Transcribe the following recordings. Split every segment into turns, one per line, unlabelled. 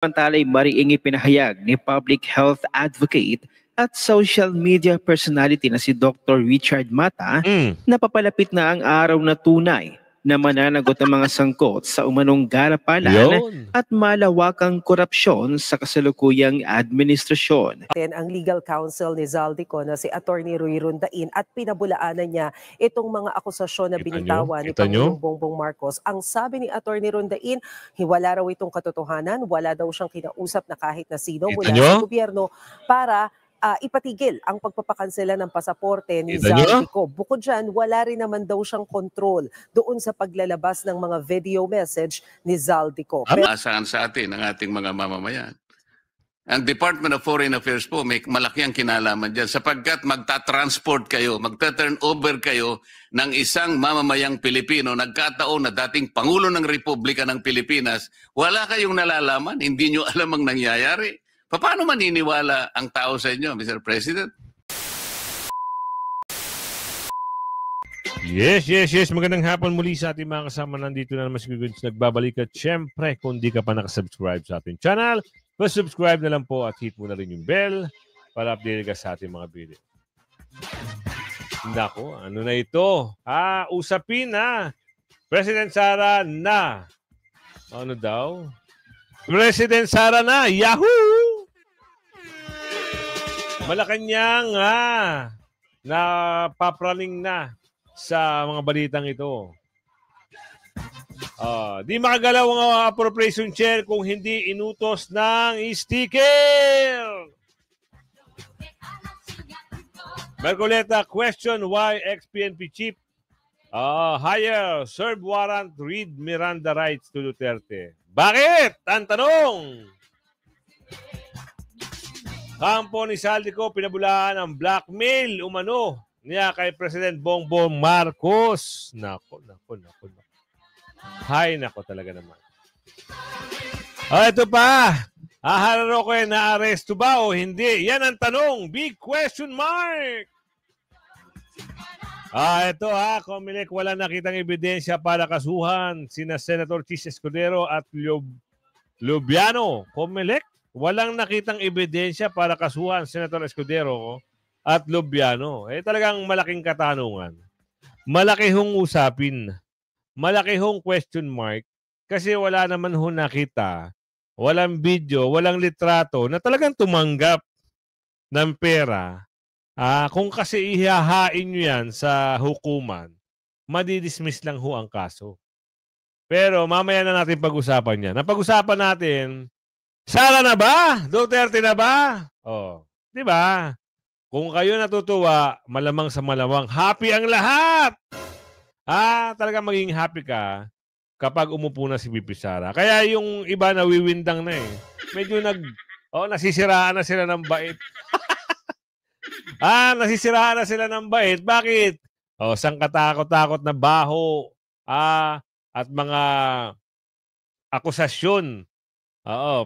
Samantala'y mariing ipinahayag ni public health advocate at social media personality na si Dr. Richard Mata na papalapit na ang araw na tunay na mananagot ang mga sangkot sa umanong garapalan at malawakang korupsyon sa kasalukuyang administrasyon.
Ang legal counsel ni Zaldico na si Attorney Roy Rondain at pinabulaanan niya itong mga akusasyon na binitawan ni Pangulong Bongbong Marcos. Ang sabi ni Attorney Rondain, wala raw itong katotohanan, wala daw siyang kinausap na kahit na sino mula sa gobyerno para ipatigil ang pagpapakansela ng pasaporte ni Zaldico. Bukod dyan, wala rin naman daw siyang control doon sa paglalabas ng mga video message ni Zaldico.
Asahan sa atin ang ating mga mamamayan. Ang Department of Foreign Affairs po may malaki ang kinalaman dyan sapagkat magta-transport kayo, magta-turn over kayo ng isang mamamayang Pilipino, nagkataon na dating Pangulo ng Republika ng Pilipinas, wala kayong nalalaman, hindi nyo alam ang nangyayari. Paano maniniwala ang tao sa inyo, Mr. President?
Yes. Magandang hapon muli sa ating mga kasama. Nandito na naman si Goods nagbabalik. At syempre, kung di ka pa nakasubscribe sa ating channel, subscribe na lang po at hit mo na rin yung bell para update ka sa ating mga video. Nako, ano na ito? Usapin na. President Sara na. Ano daw? President Sara na. Yahoo! Malacanang napapraning na sa mga balitang ito. Di makagalaw ang appropriation chair kung hindi inutos ng sticker. Mercoleta, question why ex-PNP chief hire, serve warrant, read Miranda rights to Duterte. Bakit? Ang tanong. Kampo ni Zaldico pinabulaan ang blackmail umano niya kay President Bongbong Marcos. Nako. Hay, nako talaga naman. Ito pa. Hararo ko na-aresto ba o hindi? Yan ang tanong. Big question mark. Ito Comelec, wala nakitang ebidensya para kasuhan sina Senator Chis Escudero at Lubiano. Comelec, walang nakitang ebidensya para kasuhan Senator Escudero at Lubiano. Talagang malaking katanungan. Malaki hong usapin. Malaki hong question mark kasi wala naman hong nakita, walang video, walang litrato na talagang tumanggap ng pera. Kung kasi ihahain nyo yan sa hukuman, madidismiss lang ho ang kaso. Pero mamaya na natin pag-usapan yan. Napag-usapan natin, Sara na ba? Duterte na ba? Di ba? Kung kayo natutuwa, malamang sa malamang, happy ang lahat! Talaga maging happy ka kapag umupo na si VP Sara. Kaya yung iba nawiwindang na eh. Medyo nasisiraan na sila ng bait. Nasisiraan na sila ng bait. Bakit? Sang katakot-takot na baho at mga akusasyon.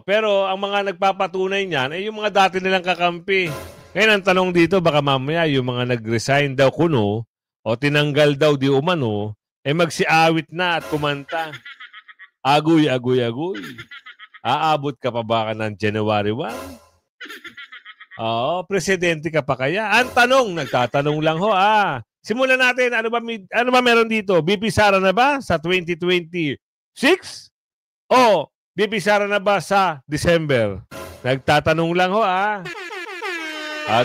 Pero ang mga nagpapatunay niyan ay yung mga dati nilang kakampi. Ngayon ang tanong dito, baka mamaya yung mga nag-resign daw kuno o tinanggal daw di umano, magsiawit na at kumanta. Agoy. Aabot ka pa ba ng January 1? Presidente ka pa kaya? Ang tanong, nagtatanong lang ho. Simulan natin, ano ba meron dito? BP Sara na ba sa 2026? O BP Sara na ba sa December? Nagtatanong lang ho.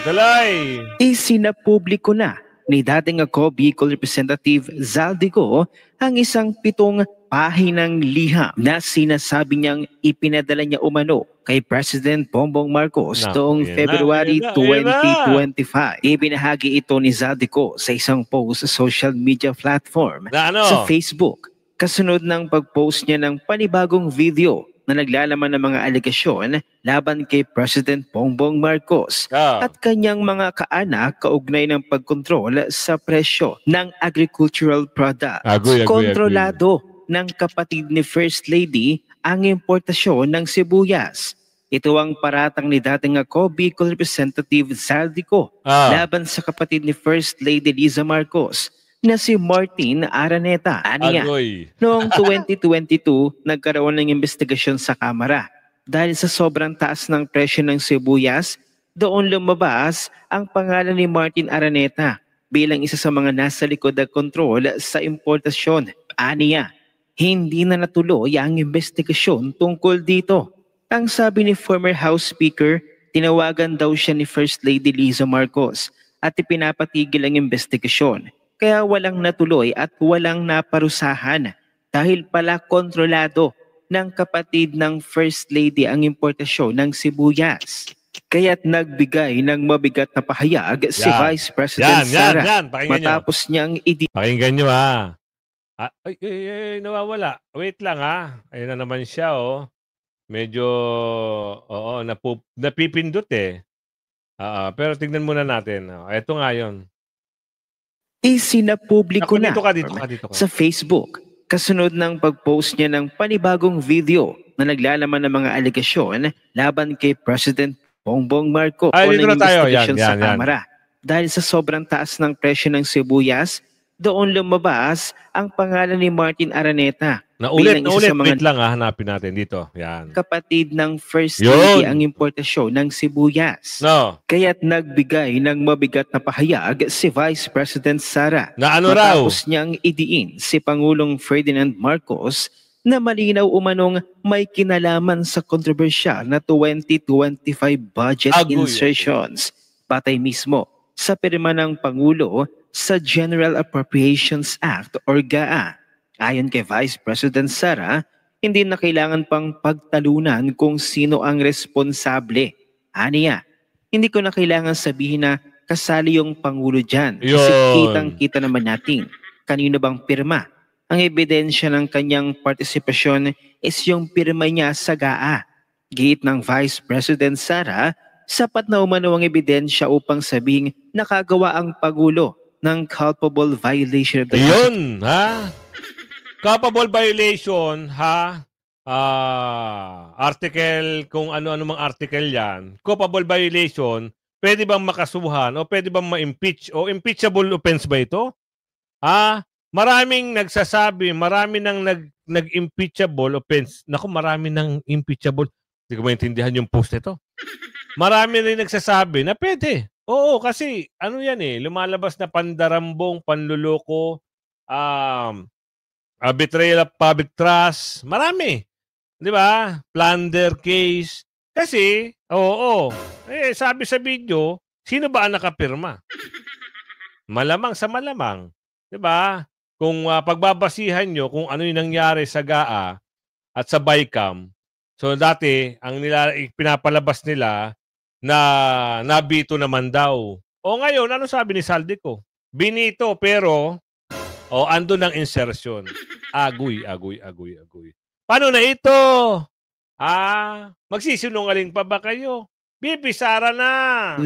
Tuloy.
Isinapubliko na ni dating Bicol Representative Zaldico ang isang 7 pahinang liham na sinasabi niyang ipinadala niya umano kay President Bongbong Marcos noong February 2025. Ibinahagi ito ni Zaldico sa isang post sa social media platform sa Facebook. Kasunod ng pag-post niya ng panibagong video na naglalaman ng mga alegasyon laban kay President Bongbong Marcos at kanyang mga kaanak kaugnay ng pagkontrol sa presyo ng agricultural products. Kontrolado ng kapatid ni First Lady ang importasyon ng sibuyas. Ito ang paratang ni dating Bicol Representative Zaldico laban sa kapatid ni First Lady Liza Marcos na si Martin Araneta. Noong 2022, nagkaroon ng investigasyon sa Kamara Dahil sa sobrang taas ng presyo ng sibuyas, doon lumabas ang pangalan ni Martin Araneta bilang isa sa mga nasa likod ng kontrol sa importasyon. Aniya, hindi na natuloy ang investigasyon tungkol dito. Ang sabi ni former House Speaker, tinawagan daw siya ni First Lady Liza Marcos at ipinapatigil ang investigasyon. Kaya walang natuloy at walang naparusahan dahil pala kontrolado ng kapatid ng First Lady ang importasyon ng sibuyas. Kaya't nagbigay ng mabigat na pahayag si Vice President Sara matapos niyang
Pakinggan nyo ha. Nawawala. Wait lang ha. Ayun na naman siya oh. Medyo napipindot eh. Pero tignan muna natin. Ito nga yun.
Isinapubliko na
dito ka.
sa Facebook kasunod ng pag-post niya ng panibagong video na naglalaman ng mga alegasyon laban kay President Bongbong Marcos o ng investigasyon sa Kamara. Dahil sa sobrang taas ng presyo ng sibuyas, doon lumabas ang pangalan ni Martin Araneta.
Naulit lang hanapin natin dito. Yan.
Kapatid ng First Lady ang importasyon ng sibuyas. Kaya't nagbigay ng mabigat na pahayag si Vice President Sara. Matapos niyang idiin si Pangulong Ferdinand Marcos na malinaw umanong may kinalaman sa kontrobersyal na 2025 budget insertions. Patay mismo sa pirma ng Pangulo sa General Appropriations Act or GAA. Ayon kay Vice President Sara, hindi na kailangan pang pagtalunan kung sino ang responsable. Aniya, hindi ko na kailangan sabihin na kasali yung Pangulo dyan. Kasi kitang-kita naman natin kanino bang pirma. Ang ebidensya ng kanyang partisipasyon is yung pirma niya sa GAA. Giit ng Vice President Sara, sapat na umano ang ebidensya upang sabing nakagawa ang Pangulo ng culpable violation of the
Yun, ha? Culpable violation, ha? Article, kung ano-ano mang article yan. Culpable violation, pwede bang makasuhan o pwede bang ma-impeach o impeachable offense ba ito? Maraming nagsasabi, marami nang nag-impeachable offense. Naku, marami nang impeachable. Hindi ko maintindihan yung post ito. Marami rin nagsasabi na pwede. Oo, kasi ano yan eh, lumalabas na pandarambong, panluloko, betrayal of public trust, marami. Di ba? Plunder case. Kasi, sabi sa video, sino ba ang nakapirma? Malamang sa malamang. Di ba? Kung pagbabasihan nyo kung ano yung nangyari sa GAA at sa BICAM, so dati, ang pinapalabas nila na nabito naman daw. O ngayon, ano sabi ni Saldico? Binito pero ando ng insertion. Agoy. Paano na ito? Magsisinungaling pa ba kayo? Bibisara na.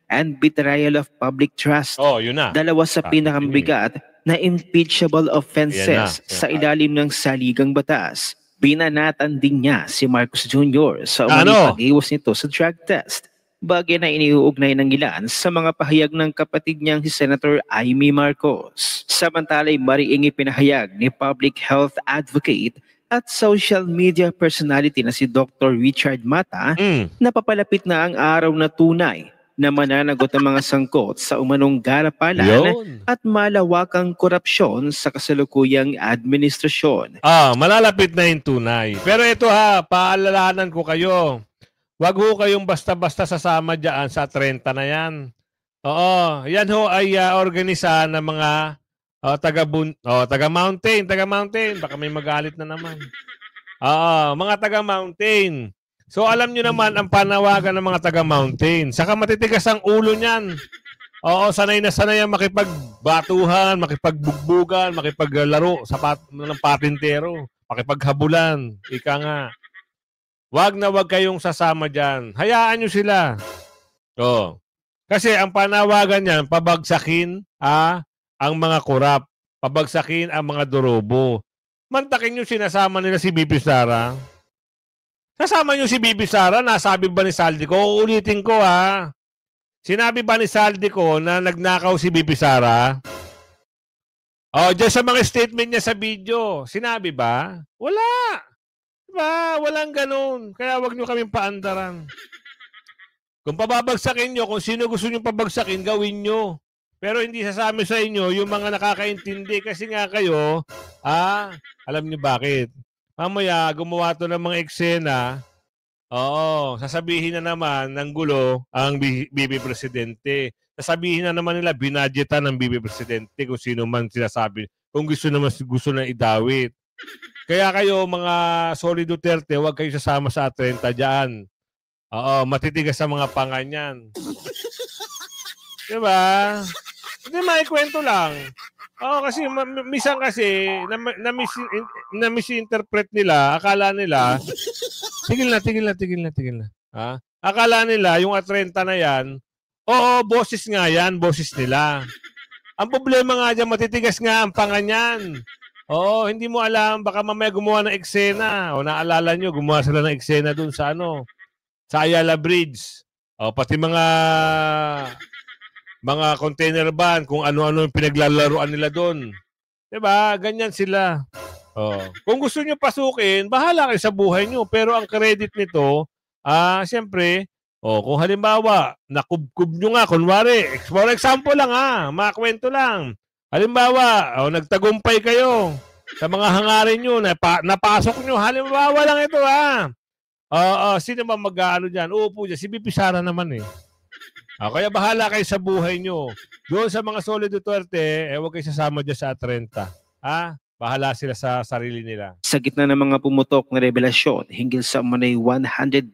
And betrayal of public trust.
Yun na.
Dalawa sa pinakamabigat na impeachable offenses sa ilalim ng saligang batas. Binanatan din niya si Marcos Jr. sa pag-iwas nito sa drug test. Bagay na iniuugnay ng ilan sa mga pahayag ng kapatid niyang si Senator Amy Marcos. Samantala'y mariing ipinahayag ni public health advocate at social media personality na si Dr. Richard Mata na papalapit na ang araw na tunay na mananagot ang mga sangkot sa umanong garapalan at malawakang korupsyon sa kasalukuyang administrasyon.
Malalapit na yung tunay. Pero ito paalalahanan ko kayo. Huwag ho kayong basta-basta sasama dyan sa 30 na yan. Yan ho ay organisa ng mga taga-mountain. Baka may magalit na naman. Mga taga-mountain. So alam nyo naman ang panawagan ng mga taga-mountain. Saka matitigas ang ulo niyan. Sanay na sanay ang makipagbatuhan, makipagbugbugan, makipaglaro ng patintero, makipaghabulan. Ika nga. Wag na wag kayong sasama dyan. Hayaan nyo sila. Kasi ang panawagan niyan, pabagsakin ang mga korap, pabagsakin ang mga dorobo. Mantakin nyo sinasama nila si Bibi Sara. Kasama nyo si Bibi Sara, nasabi ba ni Saldico? Uulitin ko Sinabi ba ni Saldico na nagnakaw si Bibi Sara? Diyan sa mga statement niya sa video, sinabi ba? Wala. Diba? Walang ganun. Kaya wag nyo kaming paandaran. Kung pababagsakin nyo, kung sino gusto nyo pabagsakin, gawin nyo. Pero hindi sasama sa inyo yung mga nakakaintindi kasi nga kayo, alam niyo bakit? Mamaya, gumawa to ng mga eksena, sasabihin na naman ng gulo ang Bibi Presidente. Sasabihin na naman nila, binadgetan ng Bibi Presidente kung sino man sinasabi, kung gusto na idawit. Kaya kayo, mga Solid Duterte, huwag kayo sasama sa 30 dyan. Matitigas sa mga panganyan. Diba? Hindi, maikwento lang. Kasi minsan kasi na-misinterpret nila, akala nila, tigil na. Akala nila, yung 30 na yan, boses nga yan, boses nila. Ang problema nga dyan, matitigas nga ang panganyan. Hindi mo alam, baka mamaya gumawa ng eksena. Naalala nyo, gumawa sila ng eksena dun sa sa Ayala Bridge. Pati mga container van, kung ano-ano yung pinaglalaroan nila doon. Diba? Ganyan sila. Kung gusto nyo pasukin, bahala kayo sa buhay nyo. Pero ang credit nito, siyempre, kung halimbawa, nakubkub nyo nga, kunwari, for example lang makakwento lang. Halimbawa, nagtagumpay kayo sa mga hangarin nyo, napasok nyo, halimbawa lang ito sino ba mag-ano dyan? Uupo dyan, si Bibi Sara naman kaya bahala kayo sa buhay nyo. Doon sa mga Solid Duterte, huwag kayo sasama dyan sa 30. Bahala sila sa sarili nila.
Sa gitna ng mga pumutok na revelasyon hinggil sa umunay 100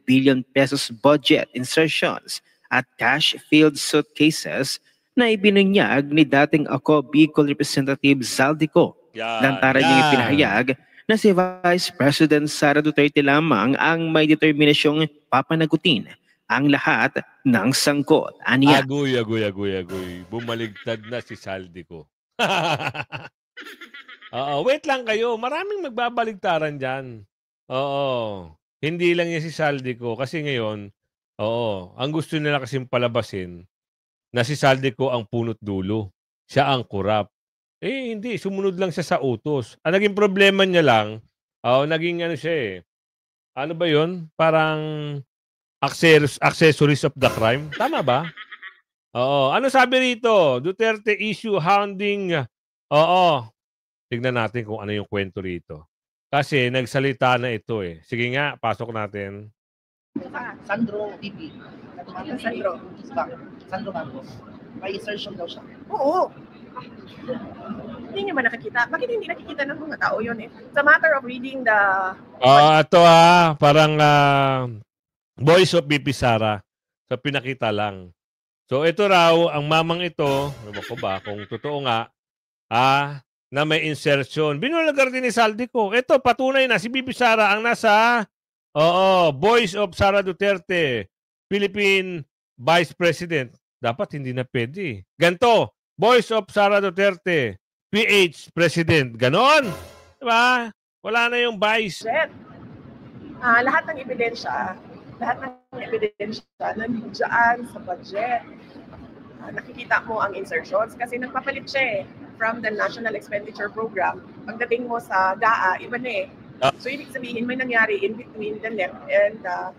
billion pesos budget insertions at cash-filled suitcases na ibinunyag ni dating Ako Bicol Representative Zaldico. Lantaran niyang ipinahayag na si Vice President Sara Duterte lamang ang may determinasyong papanagutin ang lahat ng sangkot. Aniya.
Agoy. Bumaligtad na si Zaldico. Wait lang kayo. Maraming magbabaligtaran dyan. Hindi lang yan si Zaldico. Kasi ngayon, ang gusto nila kasing palabasin na si Zaldico ang punot dulo. Siya ang kurap. Hindi. Sumunod lang siya sa utos. Ang naging problema niya lang, naging siya ano ba yun? Parang accessories of the crime. Tama ba? Ano sabi rito? Duterte issue hounding. Tignan natin kung ano yung kwento rito. Kasi nagsalita na ito Sige nga, pasok natin.
Sandro TV. Sandro Marcos. May insertion daw siya.
Oo. Hindi niyo ba nakikita? Bakit hindi nakikita ng mga tao yun It's a matter of reading the...
Ito parang voice of Bibi Sara. So pinakita lang. So ito raw, ang mamang ito, ano ko ba, kung totoo nga, na may insertion. Binulagar din ni Zaldico. Ito, patunay na si Bibi Sara ang nasa, voice of Sara Duterte, Philippine Vice President. Dapat hindi na pwede. Ganto, voice of Sara Duterte, PH President. Ganon. Diba? Wala na yung vice.
Lahat ng ebidensya nandiyan sa budget. Nakikita mo ang insertions kasi nagpapalit siya from the National Expenditure Program. Pagdating mo sa GAA, iba na So, ibig sabihin, may nangyari in between the NEP and the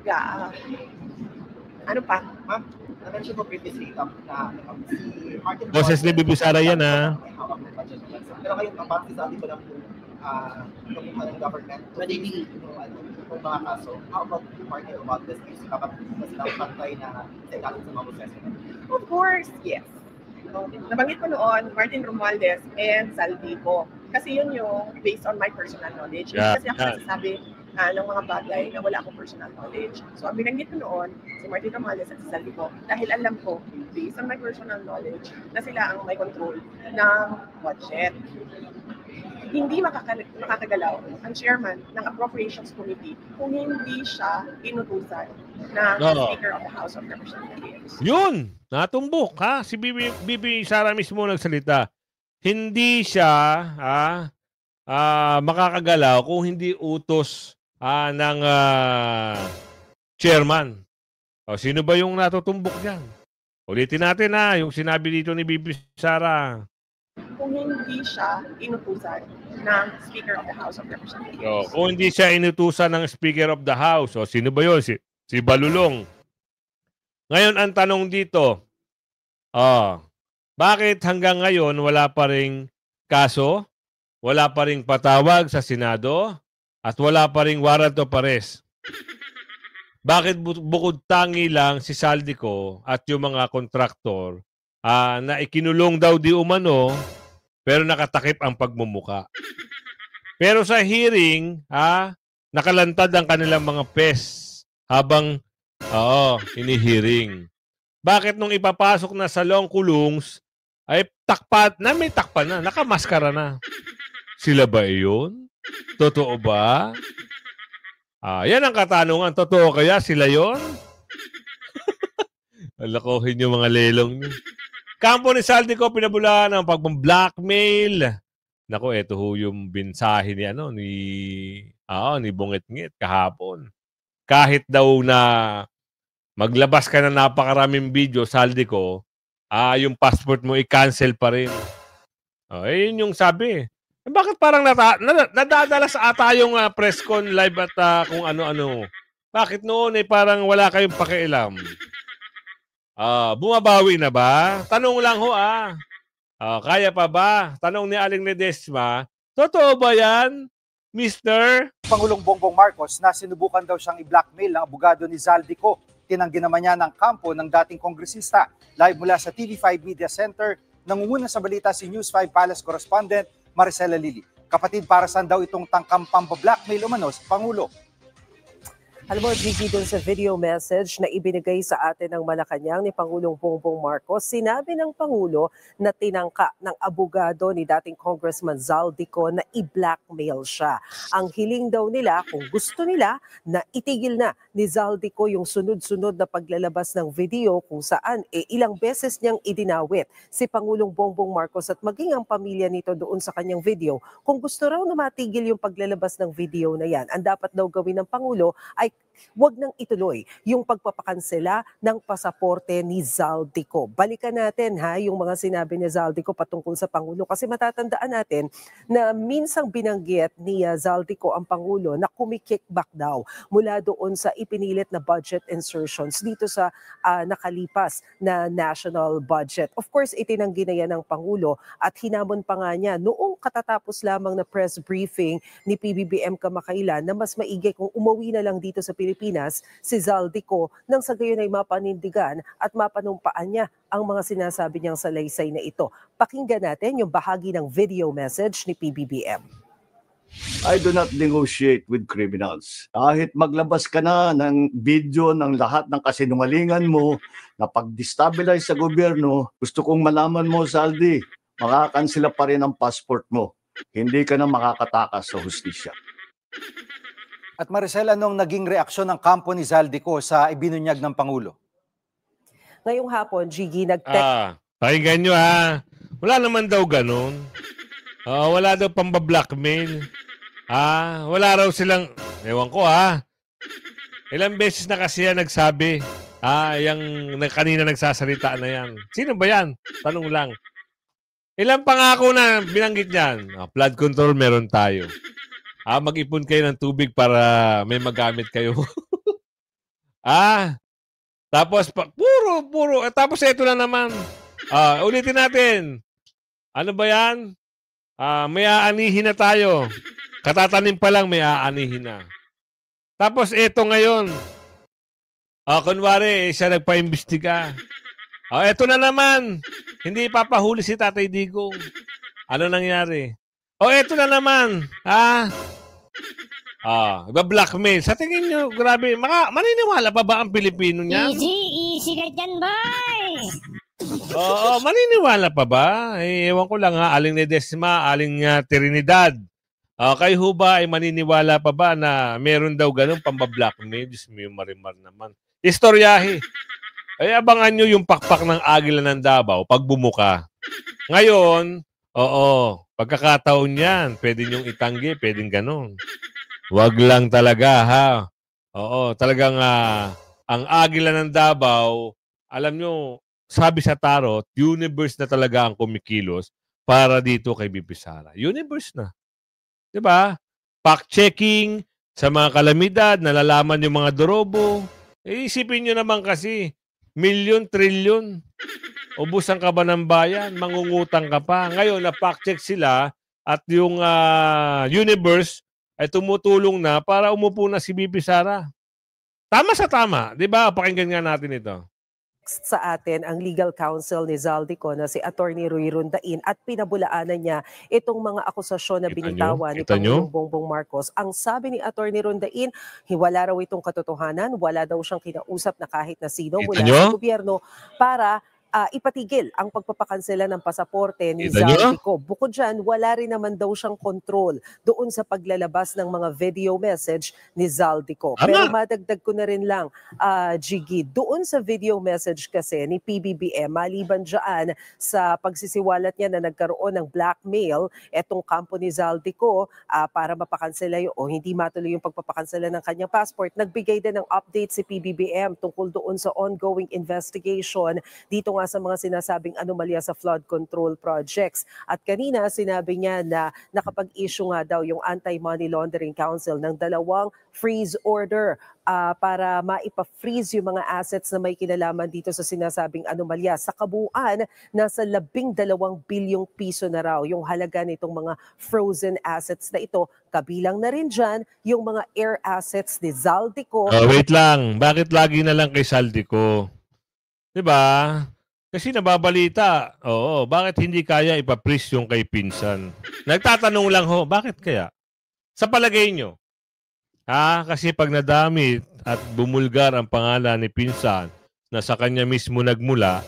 GAA. Ano pa?
Ma'am, na-mention mo previously na si Martin...
Boses ni Bibi Sara yan,
Pero kayong kapag si Zaldico lang kumuha ng government to daily yung mga kaso. How about Martin about this case? Kapag silang pantay na sa ilalim sa mga proseso?
Of course, yes. Nabanggit ko noon, Martin Romualdez and Zaldico. Kasi yun yung based on my personal knowledge. Kasi ako nasasabi ng mga bagay na wala akong personal knowledge. So, ang binanggit ko noon, si Martin Romualdez at si Zaldico, dahil alam ko, based on my personal knowledge, na sila ang may control ng budget. Hindi makakagalaw ang chairman ng Appropriations Committee kung hindi siya inutusan ng Speaker of the House of Representatives.
Yun! Natumbok, Si Bibi Sara mismo nagsalita. Hindi siya makakagalaw kung hindi utos ng chairman. Sino ba yung natutumbok dyan? Ulitin natin yung sinabi dito ni Bibi Sara.
kung hindi siya inutusan ng Speaker of the House of Representatives.
So, kung hindi siya inutusan ng Speaker of the House, o sino ba yun? Si Balulong. Ngayon, ang tanong dito, bakit hanggang ngayon wala pa ring kaso, wala pa ring patawag sa Senado, at wala pa ring warrant of arrest? Bakit bukod tangi lang si Saldico at yung mga kontraktor na ikinulong daw di umano pero nakatakip ang pagmumuka? Pero sa hearing, nakalantad ang kanilang mga pes habang ini-hearing. Bakit nung ipapasok na sa long kulungs ay may takpan na, nakamaskara na? Sila ba iyon? Totoo ba? Yan ang katanungan. Totoo kaya sila yon? Alakohin yung mga lelong niyo. Kampo ni Saldico pinabulaan ng pag-blackmail. Nako, eto ho yung binsahe ni Bungit-ngit kahapon. Kahit daw na maglabas ka na napakaraming video, Saldico, yung passport mo i-cancel pa rin. Yun yung sabi. Bakit parang nadadalas ata yung press con live at kung ano-ano? Bakit noon parang wala kayong pakialam? Bumabawi na ba? Tanong lang ho kaya pa ba? Tanong ni Aling Ledesma, totoo ba yan, Mr.?
Pangulong Bongbong Marcos na sinubukan daw siyang i-blackmail ng abogado ni Zaldico. Tinanggi naman niya ng kampo ng dating kongresista. Live mula sa TV5 Media Center, nangunguna sa balita si News 5 Palace correspondent Maricela Lili. Kapatid, para saan daw itong tangkang pamba-blackmail umano sa Pangulo?
Alam mo, Gigi, dun sa video message na ibinigay sa atin ng Malacanang ni Pangulong Bongbong Marcos, sinabi ng Pangulo na tinangka ng abogado ni dating Congressman Zaldico na i-blackmail siya. Ang hiling daw nila, kung gusto nila, na itigil na ni Zaldico yung sunod-sunod na paglalabas ng video kung saan ilang beses niyang idinawit si Pangulong Bongbong Marcos at maging ang pamilya nito doon sa kanyang video. Kung gusto raw na matigil yung paglalabas ng video na yan, ang dapat daw gawin ng Pangulo ay wag nang ituloy yung pagpapakansela ng pasaporte ni Zaldico. Balikan natin yung mga sinabi ni Zaldico patungkol sa Pangulo kasi matatandaan natin na minsang binanggit ni Zaldico ang Pangulo na kumikickback daw mula doon sa ipinilit na budget insertions dito sa nakalipas na national budget. Of course, itinanggi na yan ng Pangulo at hinamon pa nga niya noong katatapos lamang na press briefing ni PBBM kamakailan na mas maigi kung umuwi na lang dito sa Pilipinas si Zaldico nang sa gayon ay mapanindigan at mapanumpaan niya ang mga sinasabi niyang salaysay na ito. Pakinggan natin yung bahagi ng video message ni PBBM.
I do not negotiate with criminals. Kahit maglabas ka na ng video ng lahat ng kasinungalingan mo na pag-destabilize sa gobyerno, gusto kong malaman mo, Zaldi, makakansela pa rin ang passport mo. Hindi ka na makakatakas sa hustisya.
At Maricela, anong naging reaksyon ng kampo ni Zaldico sa ibinunyag ng Pangulo?
Ngayong hapon, Gigi,
pakinggan nyo wala naman daw ganun. Wala daw pambablackmail. Wala raw silang, ewan ko ilang beses na kasi yan nagsabi. Yung kanina nagsasalita na yan. Sino ba yan? Tanong lang. Ilang pangako na binanggit yan? Flood control meron tayo. Mag-ipon kayo ng tubig para may magamit kayo. Tapos, puro. Tapos ito na naman. Ulitin natin. Ano ba yan? May aanihin na tayo. Katatanim pa lang, may aanihin na. Tapos ito ngayon. Kunwari, siya nagpa-imbestiga. Ito na naman. Hindi papahuli si Tatay Digong. Ano nangyari? Ito na naman. Blackmail. Sa tingin nyo, grabe, maniniwala pa ba ang Pilipino niyan?
Easy ka dyan, boy!
Maniniwala pa ba? Ewan ko lang Aling Ledesma, Aling Trinidad. Kayo ho ba ay maniniwala pa ba na meron daw ganun pambablackmail? Diyos mo yung marimar naman. Istoryahe. Ay abangan nyo yung pakpak ng Agila ng Davao pag bumuka. Ngayon, pagkakataon yan, pwede nyong itanggi, pwedeng ganun. Wag lang talaga, talagang ang Agila ng Davao, alam nyo, sabi sa tarot, universe na talaga ang kumikilos para dito kay BP Sara. Universe na. 'Di ba? Fact-checking sa mga kalamidad, nalalaman yung mga dorobo. Isipin nyo naman kasi, milyon, trilyon. Ubusan ka ba ng bayan? Mangungutang ka pa. Ngayon, na-fact-check sila at yung universe ay tumutulong na para umupo na si BP Sara. Tama sa tama. 'Di ba? Pakinggan nga natin ito.
Sa atin ang legal counsel ni Zaldico na si Attorney Ruiron Dain at pinabulaanan niya itong mga akusasyon na binitawan ni Pangulong Bongbong Marcos. Ang sabi ni Attorney Rondain, wala raw itong katotohanan, wala daw siyang kinausap na kahit na sino mula sa gobyerno para ipatigil ang pagpapakansela ng pasaporte ni Zaldico. Bukod dyan, wala rin naman daw siyang control doon sa paglalabas ng mga video message ni Zaldico. Pero madagdag ko na rin lang, Jiggy, doon sa video message kasi ni PBBM, maliban dyan sa pagsisiwalat niya na nagkaroon ng blackmail, etong kampo ni Zaldico para mapakansela o hindi matuloy yung pagpapakansela ng kanyang passport, nagbigay din ng update si PBBM tungkol doon sa ongoing investigation dito sa mga sinasabing anomalya sa flood control projects. At kanina sinabi niya na nakapag-issue nga daw yung Anti-Money Laundering Council ng 2 freeze order para maipa-freeze yung mga assets na may kinalaman dito sa sinasabing anomalya. Sa kabuuan, nasa 12 bilyong piso na raw yung halaga nitong mga frozen assets na ito. Kabilang na rin dyan yung mga air assets ni Zaldico.
Wait lang, bakit lagi na lang kay Zaldico? Diba? Kasi nababalita, bakit hindi kaya ipa-freeze yung kay pinsan? Nagtatanong lang ho, bakit kaya? Sa palagay nyo, kasi pag nadamit at bumulgar ang pangalan ni pinsan na sa kanya mismo nagmula,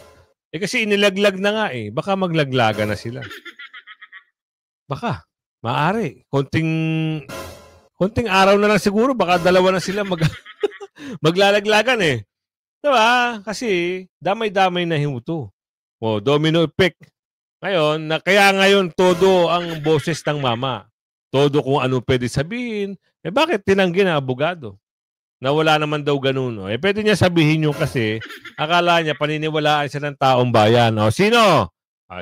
kasi inilaglag na nga baka maglaglaga na sila. Baka, maaari. Konting araw na lang siguro, baka 2 na sila maglalaglagan Diba? Kasi damay-damay na himuto. Domino effect. Ngayon, kaya ngayon todo ang boses ng mama. Todo kung ano pwede sabihin. Bakit tinanggi na abogado? Na wala naman daw ganun. Pwede niya sabihin yung kasi akala niya paniniwalaan siya ng taong bayan. Sino?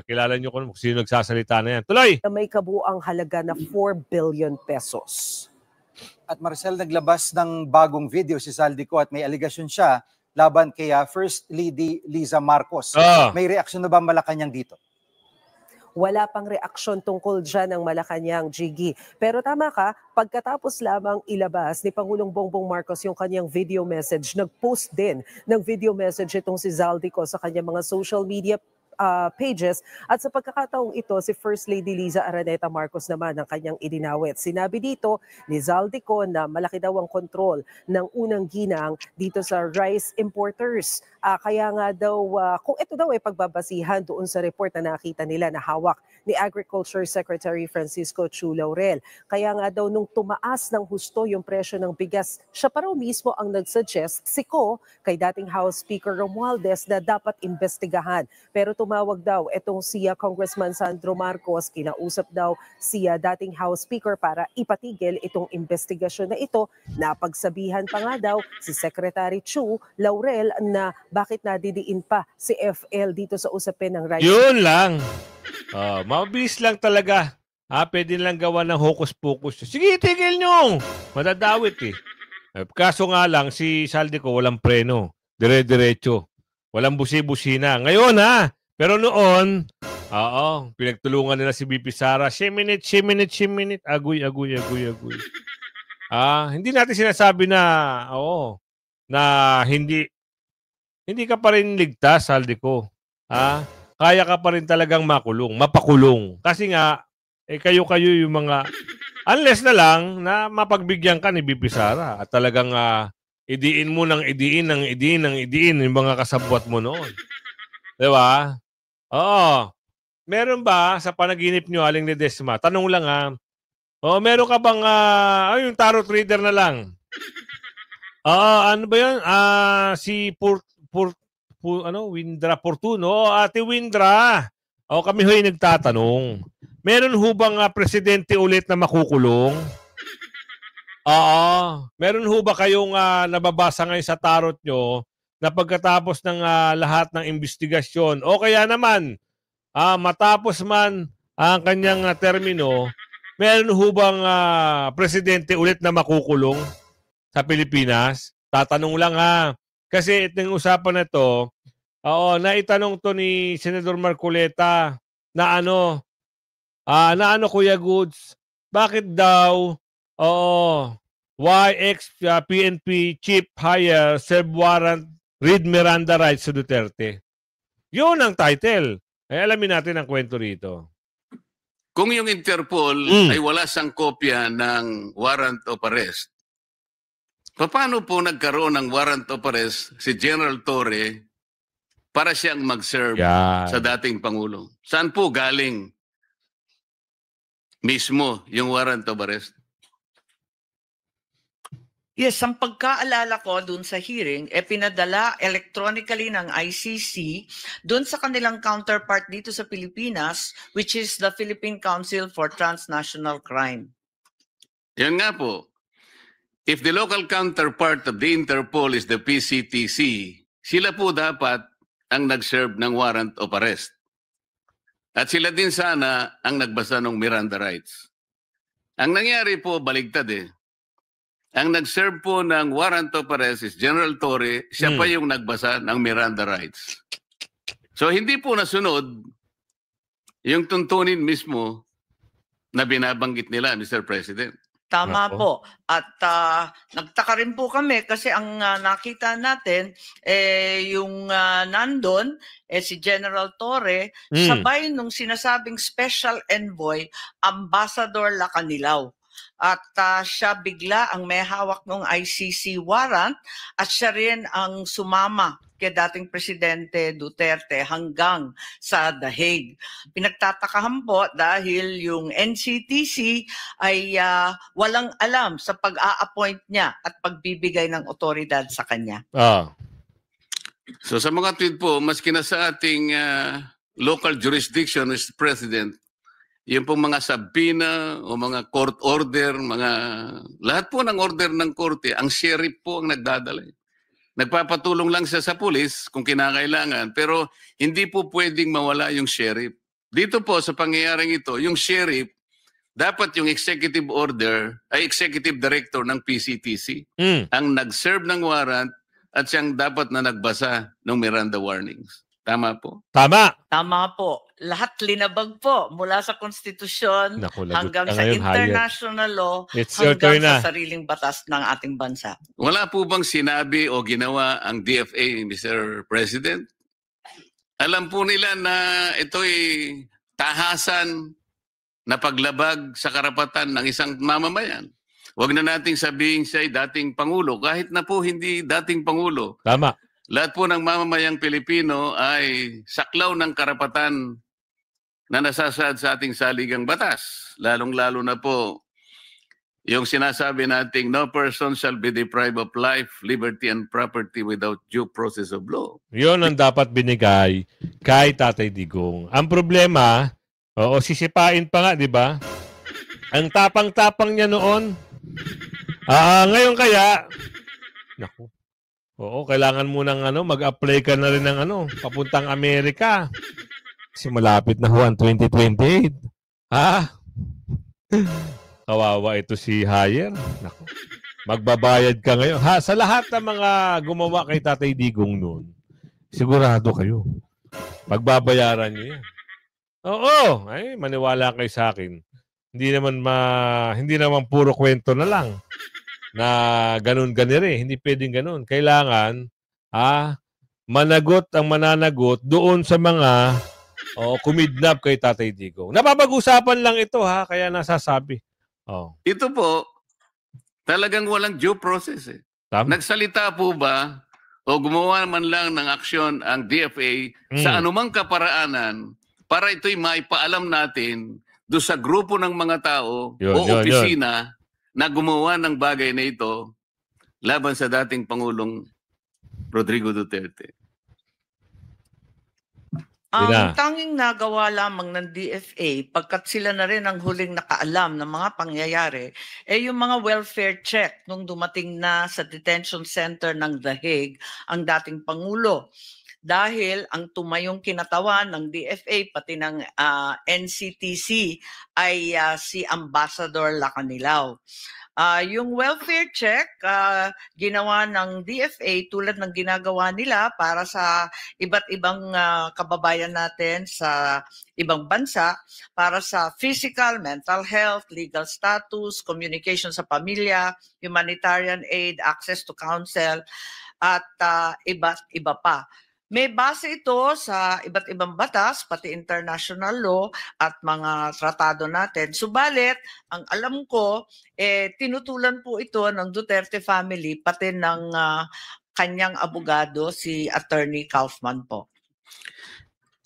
Kilala niyo kung sino nagsasalita na yan. Tuloy!
May kabuang halaga na 4 billion pesos.
At Marcel, naglabas ng bagong video si Zaldico at may aligasyon siya laban kay First Lady Liza Marcos. May reaksyon na ba Malacanang dito?
Wala pang reaksyon tungkol dyan ng Malacanang, Jiggy. Pero tama ka, pagkatapos lamang ilabas ni Pangulong Bongbong Marcos yung kanyang video message, nag-post din ng video message itong si Zaldico sa kanyang mga social media pages. At sa pagkakataong ito, si First Lady Liza Araneta Marcos naman ang kanyang idinawit. Sinabi dito ni Zaldico na malaki daw ang kontrol ng unang ginang dito sa rice importers. Kaya nga daw, kung ito daw ay pagbabasihan doon sa report na nakita nila na hawak ni Agriculture Secretary Francisco Chu Laurel. Kaya nga daw nung tumaas ng husto yung presyo ng bigas, siya pa raw mismo ang nagsuggest kay dating House Speaker Romualdez na dapat investigahan. Pero tumawag daw itong siya Congressman Sandro Marcos, kinausap daw siya dating House Speaker para ipatigil itong investigasyon na ito. Napagsabihan pa nga daw si Secretary Chu Laurel na bakit nadidiin pa si FL dito sa usapin ng rice.
Yun lang. Mabilis lang talaga. Pwede lang gawa ng hocus-pocus. Sige, tigil nyo. Madadawit Kaso nga lang, si Zaldico walang preno. Dire-diretso. Walang busi-busina. Ngayon Pero noon, pinagtulungan nila si BP Sara. Shiminit. Aguy. Hindi natin sinasabi na, na hindi ka pa rin ligtas, Zaldico. Kaya ka pa rin talagang mapakulong. Kasi nga, kayo yung mga, unless na lang na mapagbigyan ka ni BP Sara at talagang idiin mo ng idiin yung mga kasabwat mo noon. Diba? Meron ba sa panaginip nyo, Aling Ledesma? Tanong lang meron ka bang, yung tarot reader na lang? Ano ba yun? Si Windra Portuno. Ate Windra. Kami ho'y nagtatanong. Meron ho bang presidente ulit na makukulong? Meron ho ba kayong nababasa ngayon sa tarot nyo na pagkatapos ng lahat ng investigasyon o kaya naman matapos man ang kanyang termino, meron ho bang presidente ulit na makukulong sa Pilipinas? Tatanong lang ha. Kasi itong usapan na to, naitanong to ni Senador Marcoleta na Kuya Goods, bakit daw, why ex-PNP chief hire serve warrant, read Miranda rights to Duterte? Yun ang title. Ay alamin natin ang kwento rito.
Kung yung Interpol ay wala sang kopya ng warrant of arrest, paano po nagkaroon ng warrant of arrest si General Torre para siyang mag-serve sa dating Pangulo? Saan po galing mismo yung warrant of arrest?
Yes, ang pagkaalala ko dun sa hearing, pinadala electronically ng ICC dun sa kanilang counterpart dito sa Pilipinas, which is the Philippine Council for Transnational Crime.
Yan nga po. If the local counterpart of the Interpol is the PCTC, sila po dapat ang nag-serve ng warrant of arrest. At sila din sana ang nagbasa ng Miranda rights. Ang nangyari po, baligtad eh. Ang nag-serve po ng warrant of arrest is General Torre, siya pa yung nagbasa ng Miranda rights. So hindi po nasunod yung tuntunin mismo na binabanggit nila, Mr. President.
Tama po. At nagtaka rin po kami kasi ang nakita natin, yung nandun, si General Torre, sabay nung sinasabing Special Envoy, Ambassador Lacanilaw. At siya bigla ang may hawak ng ICC warrant at siya rin ang sumama kay dating Presidente Duterte hanggang sa The Hague. Pinagtatakahan po dahil yung NCTC ay walang alam sa pag-a-appoint niya at pagbibigay ng otoridad sa kanya.
So sa mga tweet po, maski na sa ating local jurisdiction, Mr. President, yung pong mga sabina o mga court order, lahat po ng order ng korte, ang sheriff po ang nagdadala. Nagpapatulong lang siya sa pulis kung kinakailangan, pero hindi po pwedeng mawala yung sheriff. Dito po sa pangyayaring ito, yung sheriff, dapat yung executive order ay executive director ng PCTC ang nag-serve ng warrant at siyang dapat na nagbasa ng Miranda warnings. Tama po?
Tama.
Tama po. Lahat linabag po mula sa konstitusyon hanggang sa international law hanggang sa sariling batas ng ating bansa.
Wala po bang sinabi o ginawa ang DFA, Mr. President? Alam po nila na ito'y tahasan na paglabag sa karapatan ng isang mamamayan. Huwag na nating sabihin siya'y dating Pangulo, kahit na po hindi dating Pangulo.
Tama.
Lahat po ng mamamayang Pilipino ay saklaw ng karapatan na nasasaad sa ating saligang batas. Lalong-lalo na po yung sinasabi nating no person shall be deprived of life, liberty, and property without due process of law.
Yun ang dapat binigay kay Tatay Digong. Ang problema, sisipain pa nga, di ba? Ang tapang-tapang niya noon. Ngayon kaya, naku. Oo, kailangan mo ng mag-apply ka na rin ng papuntang Amerika. Kasi malapit na ang 2028. Kawawa ito si Hyer. Naku. Magbabayad ka ngayon. Sa lahat ng mga gumawa kay Tatay Digong noon, sigurado kayo. Pagbabayaran niyo yan. Oo, ay maniwala kayo sa akin. Hindi naman puro kwento na lang. Na ganun-ganire. Hindi pwedeng ganun. Kailangan, managot ang mananagot doon sa mga kumidnap kay Tatay Digong. Napapag-usapan lang ito, kaya nasasabi.
Ito po, talagang walang due process.
Tama.
Nagsalita po ba o gumawa man lang ng aksyon ang DFA sa anumang kaparaanan para ito'y maipaalam natin doon sa grupo ng mga tao o opisina na gumawa ng bagay na ito laban sa dating Pangulong Rodrigo Duterte.
Ang tanging nagawa lamang ng DFA, pagkat sila na rin ang huling nakaalam ng mga pangyayari, yung mga welfare check nung dumating na sa detention center ng The Hague ang dating Pangulo. dahil ang tumayong kinatawan ng DFA pati ng NCTC ay si Ambassador Lacanilaw. Yung welfare check, ginawa ng DFA tulad ng ginagawa nila para sa iba't ibang kababayan natin sa ibang bansa para sa physical, mental health, legal status, communication sa pamilya, humanitarian aid, access to counsel, at iba't iba pa. May base ito sa iba't ibang batas, pati international law at mga tratado natin. Subalit, ang alam ko, tinutulan po ito ng Duterte family, pati ng kanyang abogado, si Attorney Kaufman po.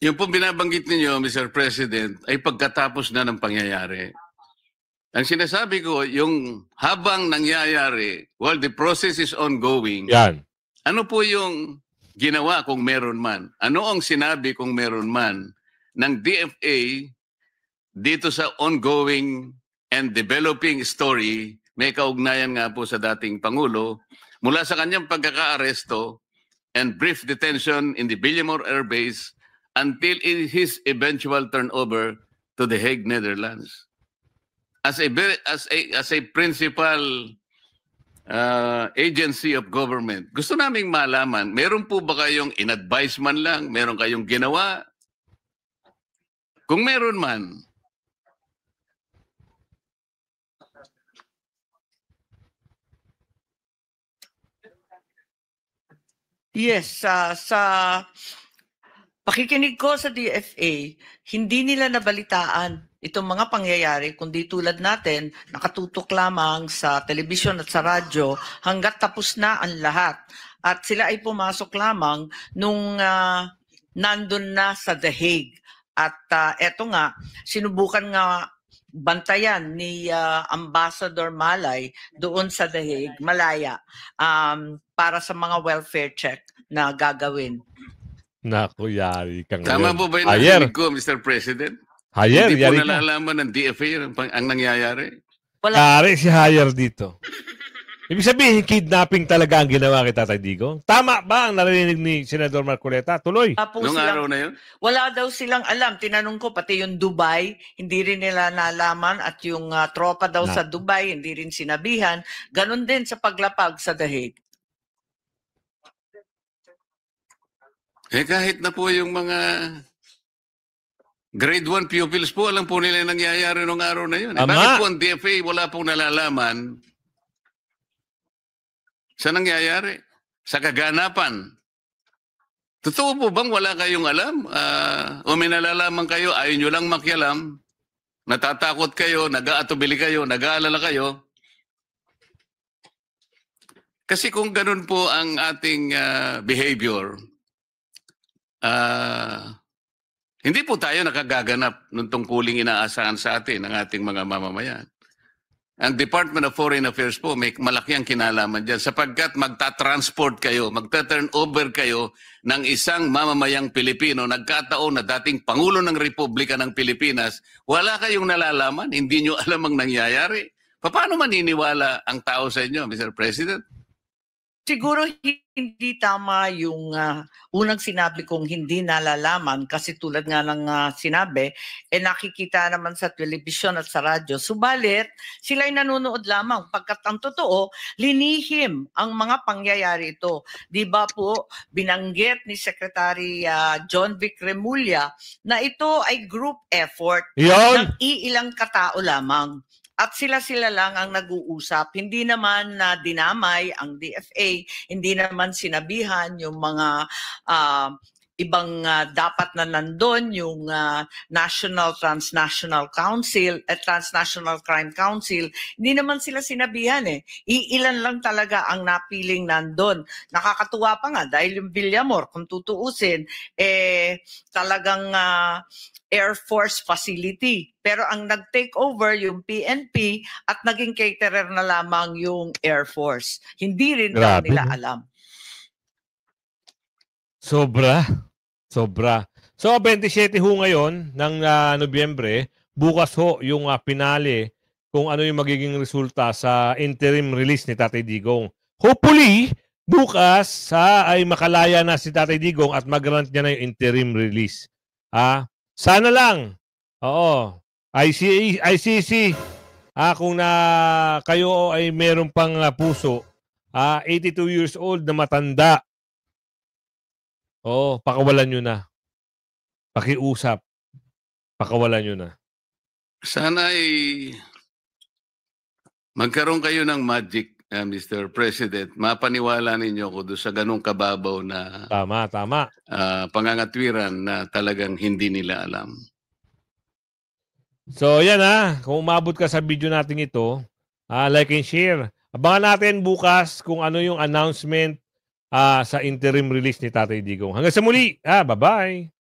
Yung po binabanggit ninyo, Mr. President, ay pagkatapos na ng pangyayari. Ang sinasabi ko, yung habang nangyayari, while the process is ongoing,
yan.
Ano po yung ginawa kung meron man? Ano ang sinabi kung meron man ng DFA dito sa ongoing and developing story? May kaugnayan nga po sa dating Pangulo mula sa kanyang pagkaka-aresto and brief detention in the Villamor Air Base until his eventual turnover to The Hague, Netherlands. As a principal agency of government, gusto naming malaman, meron po ba kayong in-advise man lang? Meron kayong ginawa? Kung meron man,
yes, sa pakikinig ko sa DFA, hindi nila nabalitaan itong mga pangyayari, kundi tulad natin, nakatutok lamang sa telebisyon at sa radyo hanggat tapos na ang lahat. At sila ay pumasok lamang nung nandun na sa The Hague. At eto nga, sinubukan nga bantayan ni Ambassador Malay doon sa The Hague, Malaya, para sa mga welfare check na gagawin.
Naku, yari ka ngayon.
Tama po ba yung narinig ko, Mr. President?
Hayer,
hindi po
yari
nalalaman ng DFA ang nangyayari?
Yari si Hayer dito. Ibig sabihin, kidnapping talaga ang ginawa kay Tatay Digong? Tama ba ang narinig ni Senador Marcoleta? Tuloy.
Noong araw na yun?
Wala daw silang alam. Tinanong ko, pati yung Dubai, hindi rin nila nalaman. At yung tropa daw sa Dubai, hindi rin sinabihan. Ganon din sa paglapag sa The Hague.
Kahit na po yung mga grade 1 pupils po, alam po nila yung nangyayari noong araw na yun. Bakit po ang DFA wala pong nalalaman sa nangyayari? Sa kaganapan. Totoo po bang wala kayong alam? O may nalalaman kayo, ayaw nyo lang makialam, natatakot kayo, nag-aatubili kayo, nag-aalala kayo? Kasi kung ganun po ang ating behavior, hindi po tayo nakagaganap ng tungkuling inaasahan sa atin ng ating mga mamamayan. Ang Department of Foreign Affairs po, may malaki ang kinalaman dyan sapagkat magta-transport kayo, magta-turn over kayo ng isang mamamayang Pilipino, nagkataon na dating Pangulo ng Republika ng Pilipinas, wala kayong nalalaman, hindi nyo alam ang nangyayari. Paano maniniwala ang tao sa inyo, Mr. President?
Siguro hindi tama yung unang sinabi kong hindi nalalaman kasi tulad nga ng sinabi, nakikita naman sa telebisyon at sa radyo. Subalit, sila'y nanonood lamang pagkat ang totoo, linihim ang mga pangyayari ito. Di ba po, binanggit ni Secretary John Vic Remulla na ito ay group effort ng iilang katao lamang. At sila-sila lang ang nag-uusap. Hindi naman na dinamay ang DFA, hindi naman sinabihan yung mga ibang dapat na nandun, yung National Transnational Council at Transnational Crime Council. Hindi naman sila sinabihan Iilan lang talaga ang napiling nandun. Nakakatuwa pa nga dahil yung Villamor, kung tutuusin, talagang Air Force facility. Pero ang nag-take over yung PNP at naging caterer na lamang yung Air Force. Hindi rin daw nila alam.
Sobra. So, 27 ho ngayon ng Nobyembre, bukas ho yung pinali kung ano yung magiging resulta sa interim release ni Tatay Digong. Hopefully, bukas ay makalaya na si Tatay Digong at mag-grant niya na yung interim release. Sana lang. Oo. ICC. Kung kayo ay meron pang puso, 82 years old na matanda. Pakawalan nyo na. Pakiusap. Pakawalan nyo na.
Sana ay magkaroon kayo ng magic, Mr. President. Mapaniwala ninyo ko doon sa ganong kababaw na
tama.
Pangangatwiran na talagang hindi nila alam.
So yan kung umabot ka sa video natin ito, like and share. Abangan natin bukas kung ano yung announcement sa interim release ni Tatay Digong. Hanggang sa muli, bye-bye!